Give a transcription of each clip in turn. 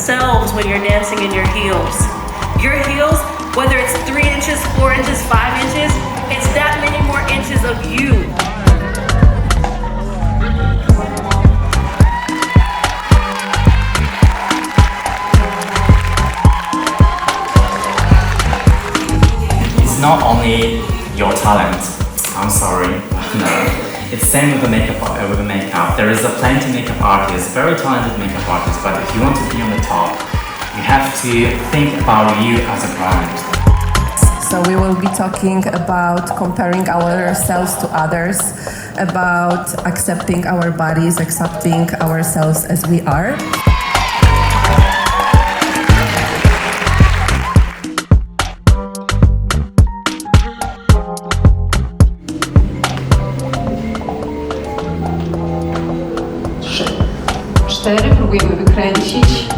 yourselves when you're dancing in your heels. Your heels, whether it's 3 inches, 4 inches, 5 inches, it's that many more inches of you. It's not only your talent. I'm sorry, no. It's same with the makeup. There is a plenty makeup artists, very talented makeup artists, but if you want to be on the top, you have to think about you as a brand. So we will be talking about comparing ourselves to others, about accepting our bodies, accepting ourselves as we are. Próbujemy wykręcić.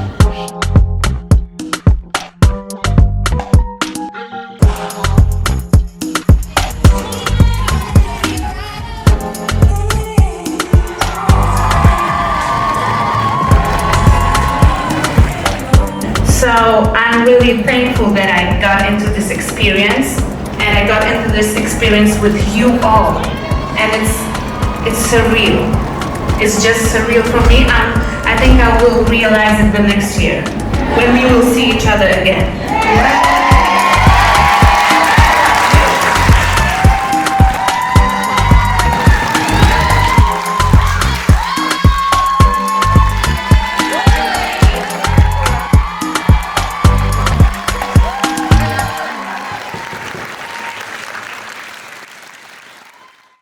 So I'm really thankful that I got into this experience, and I got into this experience with you all, and it's surreal. It's just surreal for me. I think I will realize it the next year when we will see each other again.